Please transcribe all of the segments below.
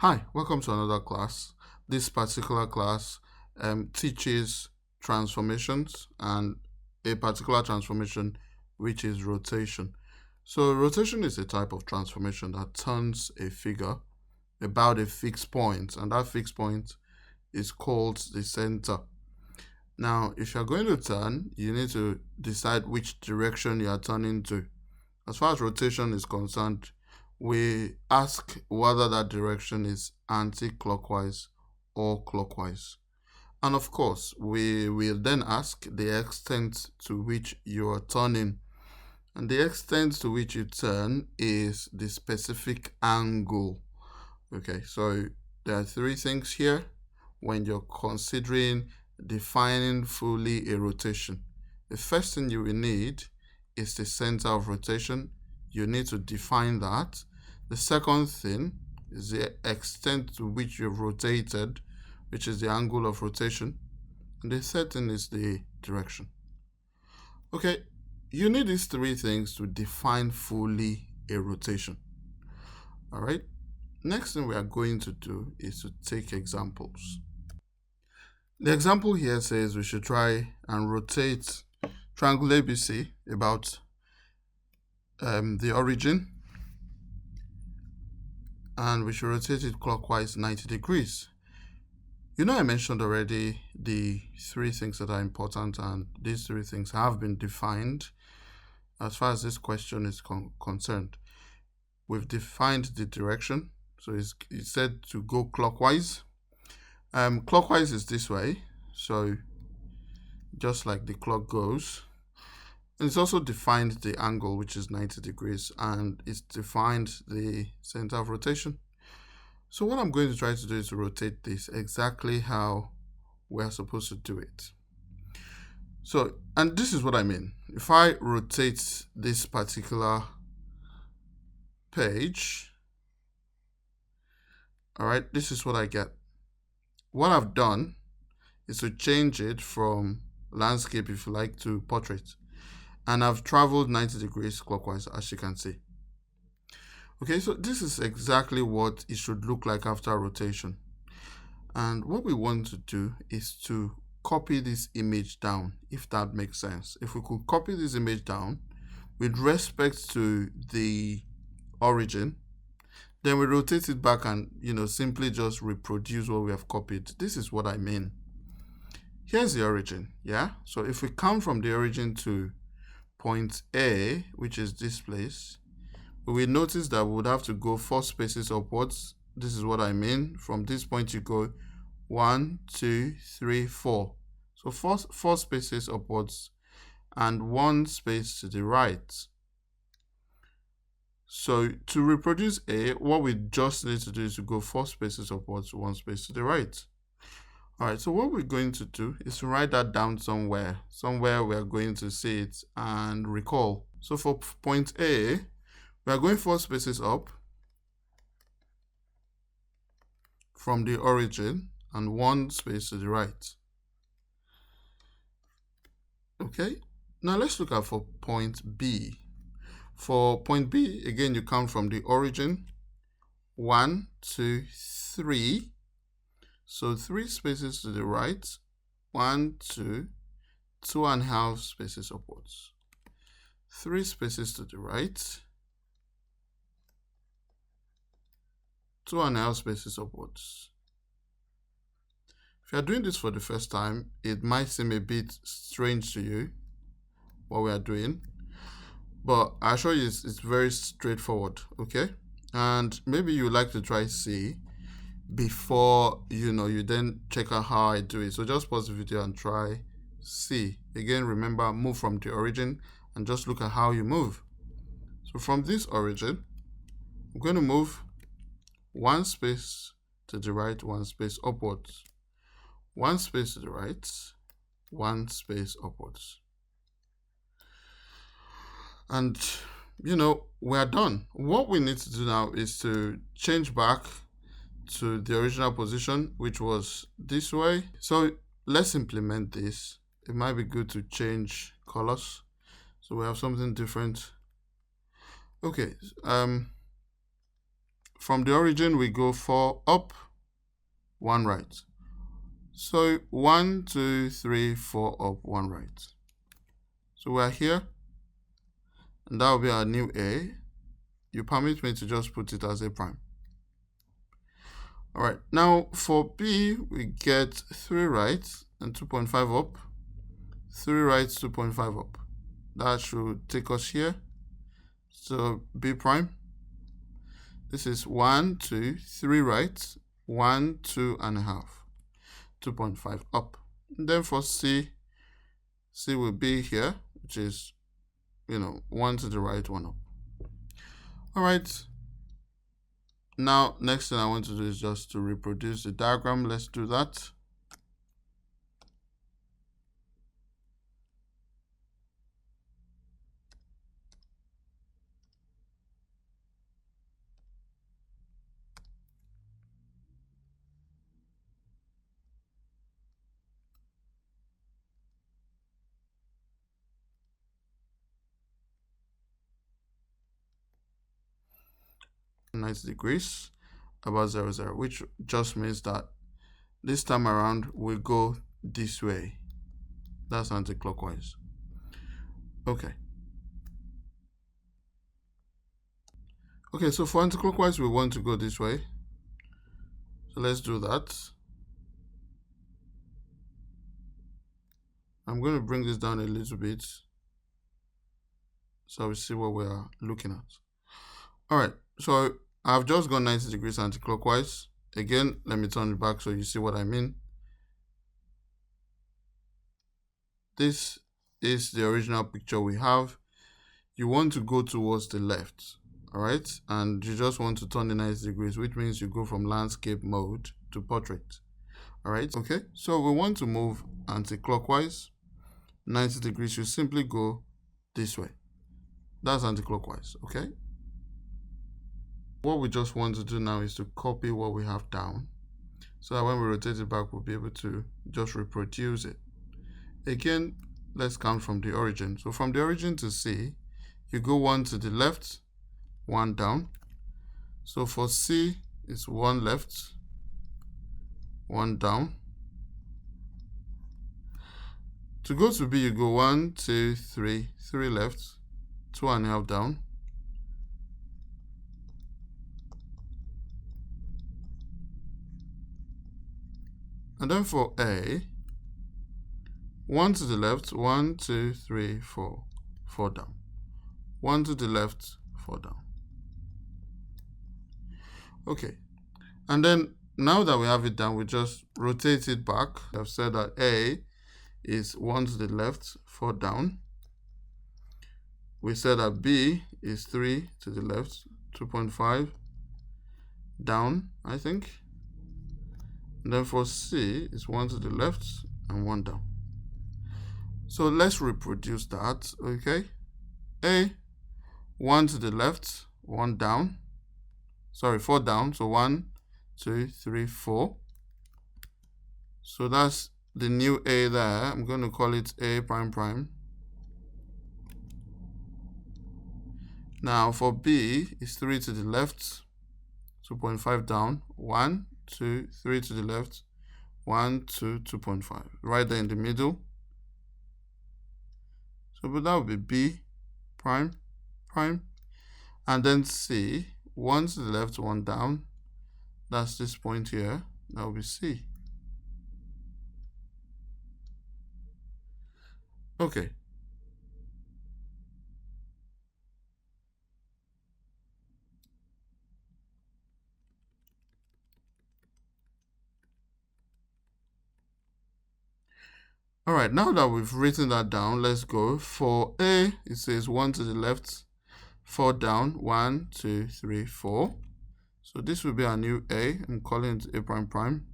Hi, welcome to another class. This particular class teaches transformations and a particular transformation which is rotation. So rotation is a type of transformation that turns a figure about a fixed point, and that fixed point is called the center. Now, if you're going to turn, you need to decide which direction you are turning to. As far as rotation is concerned, we ask whether that direction is anti-clockwise or clockwise. And of course, we will then ask the extent to which you are turning. And the extent to which you turn is the specific angle. Okay, so there are three things here when you're considering defining fully a rotation. The first thing you will need is the center of rotation. You need to define that. The second thing is the extent to which you've rotated, which is the angle of rotation. And the third thing is the direction. Okay, you need these three things to define fully a rotation. All right, next thing we are going to do is to take examples. The example here says we should try and rotate triangle ABC about the origin, and we should rotate it clockwise 90 degrees. You know, I mentioned already the three things that are important, and these three things have been defined as far as this question is concerned. We've defined the direction, so it's said to go clockwise. Clockwise is this way, so just like the clock goes. And it's also defined the angle, which is 90 degrees, and it's defined the center of rotation. So what I'm going to try to do is to rotate this exactly how we're supposed to do it. So, and this is what I mean. If I rotate this particular page, all right, this is what I get. What I've done is to change it from landscape, if you like, to portrait. And I've traveled 90 degrees clockwise, as you can see. Okay, so this is exactly what it should look like after rotation. And what we want to do is to copy this image down, if that makes sense. If we could copy this image down with respect to the origin, then we rotate it back and, simply just reproduce what we have copied. This is what I mean. Here's the origin, yeah? So if we come from the origin to point A, which is this place, we notice that we would have to go 4 spaces upwards. This is what I mean. From this point, you go 1, 2, 3, 4. So 4 spaces upwards and 1 space to the right. So to reproduce A, what we just need to do is to go 4 spaces upwards, 1 space to the right. All right, so what we're going to do is to write that down somewhere we're going to see it and recall. So for point A, we are going 4 spaces up from the origin and 1 space to the right. Okay, now let's look at for point B. For point B, again, you come from the origin, 1, 2, 3. So 3 spaces to the right, 1, 2, 2.5 spaces upwards. 3 spaces to the right, 2.5 spaces upwards. If you're doing this for the first time, it might seem a bit strange to you, what we are doing, but I assure you it's very straightforward, okay? And maybe you like to try C before you then check out how I do it. So just pause the video and try C. Again, remember, move from the origin and just look at how you move. So from this origin, I'm going to move 1 space to the right, 1 space upwards. 1 space to the right, 1 space upwards. And we're done. What we need to do now is to change back to the original position, which was this way. So let's implement this. It might be good to change colors so we have something different. Okay, from the origin, we go 4 up, 1 right. So 1, 2, 3, 4 up, 1 right. So we're here, and that will be our new A. You permit me to just put it as A prime. All right, now for B, we get 3 right and 2.5 up. 3 right, 2.5 up. That should take us here. So B prime. This is 1, 2, 3 right, 1, 2.5, 2.5 up. And then for C, C will be here, which is, 1 to the right, 1 up. All right. Now, next thing I want to do is just to reproduce the diagram. Let's do that. Ninety degrees, about 0, 0, which just means that this time around we go this way. That's anti-clockwise. Okay. Okay, so for anti-clockwise, we want to go this way. So let's do that. I'm going to bring this down a little bit so we see what we are looking at. All right, so I've just gone 90 degrees anti-clockwise. Again, let me turn it back so you see what I mean. This is the original picture we have. You want to go towards the left, all right? And you just want to turn the 90 degrees, which means you go from landscape mode to portrait, all right? Okay, so we want to move anti-clockwise. 90 degrees, you simply go this way. That's anti-clockwise, okay? What we just want to do now is to copy what we have down, so that when we rotate it back, we'll be able to just reproduce it. Again, let's count from the origin. So from the origin to C, you go 1 to the left, 1 down. So for C, it's 1 left, 1 down. To go to B, you go 1, 2, 3, 3 left, 2.5 down. And then for A, 1 to the left, 1, 2, 3, 4, 4 down. 1 to the left, 4 down. Okay, and then now that we have it down, we just rotate it back. I've said that A is 1 to the left, 4 down. We said that B is 3 to the left, 2.5 down, I think. And then for C, it's 1 to the left and 1 down. So let's reproduce that, okay? A, 1 to the left, 1 down. Sorry, 4 down. So 1, 2, 3, 4. So that's the new A there. I'm going to call it A prime prime. Now for B, it's 3 to the left, 2.5 down. 1, 2, 3 to the left, 1, 2, 2.5. Right there in the middle. So but that would be B prime, prime. And then C, 1 to the left, 1 down. That's this point here. That will be C. Okay. All right, now that we've written that down, let's go. For A, it says 1 to the left, 4 down, 1, 2, 3, 4. So this will be our new A. I'm calling it A prime prime.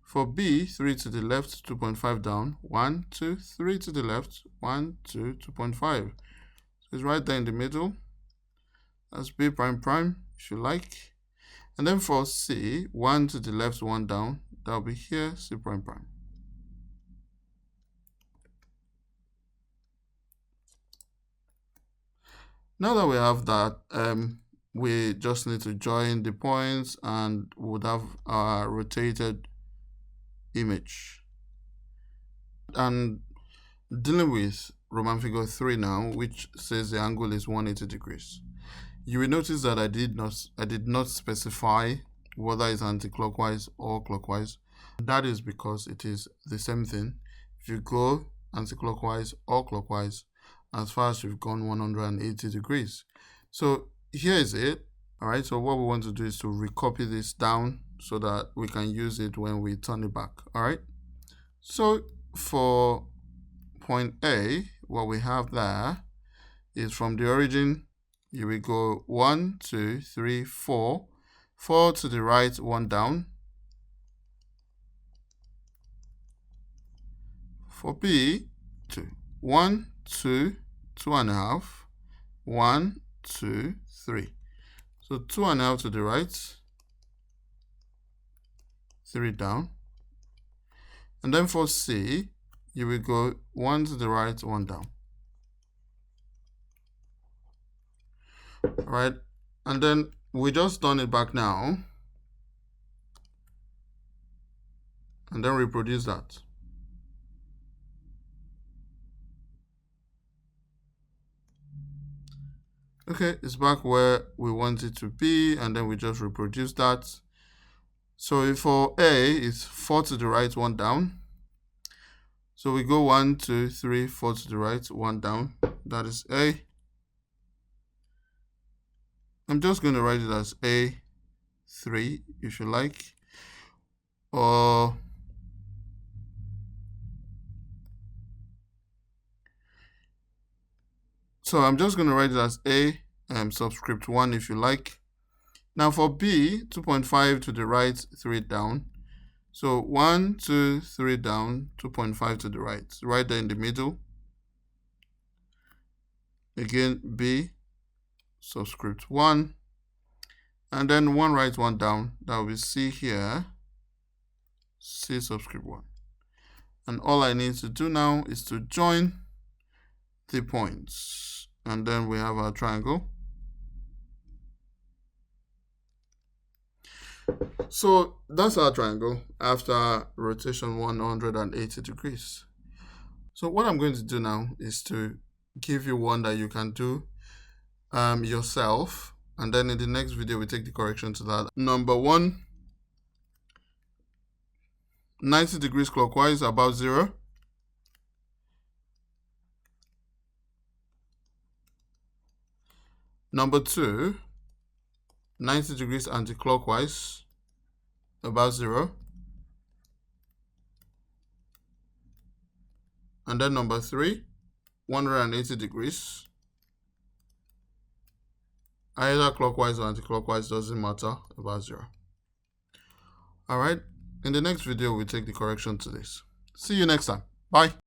For B, 3 to the left, 2.5 down, 1, 2, 3 to the left, 1, 2, 2.5. So it's right there in the middle. That's B prime prime, if you like. And then for C, 1 to the left, 1 down. That'll be here, C prime prime. Now that we have that, we just need to join the points and would have our rotated image. And dealing with Roman figure 3 now, which says the angle is 180 degrees. You will notice that I did not specify whether it's anti-clockwise or clockwise. That is because it is the same thing. If you go anti-clockwise or clockwise, as far as you've gone 180 degrees. So here is it. All right, so what we want to do is to recopy this down so that we can use it when we turn it back. All right, so for point A, what we have there is from the origin, you will go 1, 2, 3, 4, 4 to the right, 1 down. For B, 2, 1, 2, 2.5, 1, 2, 3. So 2.5 to the right, 3 down. And then for C, you will go 1 to the right, 1 down. All right, and then we just turn it back now, and then reproduce that. Okay, it's back where we want it to be, and then we just reproduce that. So for A, it's 4 to the right, 1 down. So we go 1, 2, 3, 4 to the right, 1 down. That is A. I'm just going to write it as A3 if you like. Or so I'm just going to write it as A subscript 1 if you like. Now for B, 2.5 to the right, 3 down. So 1, 2, 3 down, 2.5 to the right. Right there in the middle. Again, B subscript 1. And then 1 right, 1 down. That will be C here. C subscript 1. And all I need to do now is to join the points. And then we have our triangle. So that's our triangle after rotation 180 degrees. So what I'm going to do now is to give you one that you can do yourself. And then in the next video, we take the correction to that. Number 1, 90 degrees clockwise, about 0. Number 2, 90 degrees anti-clockwise, about 0. And then number 3, 180 degrees. Either clockwise or anti-clockwise, doesn't matter, about 0. All right, in the next video, we take the correction to this. See you next time. Bye.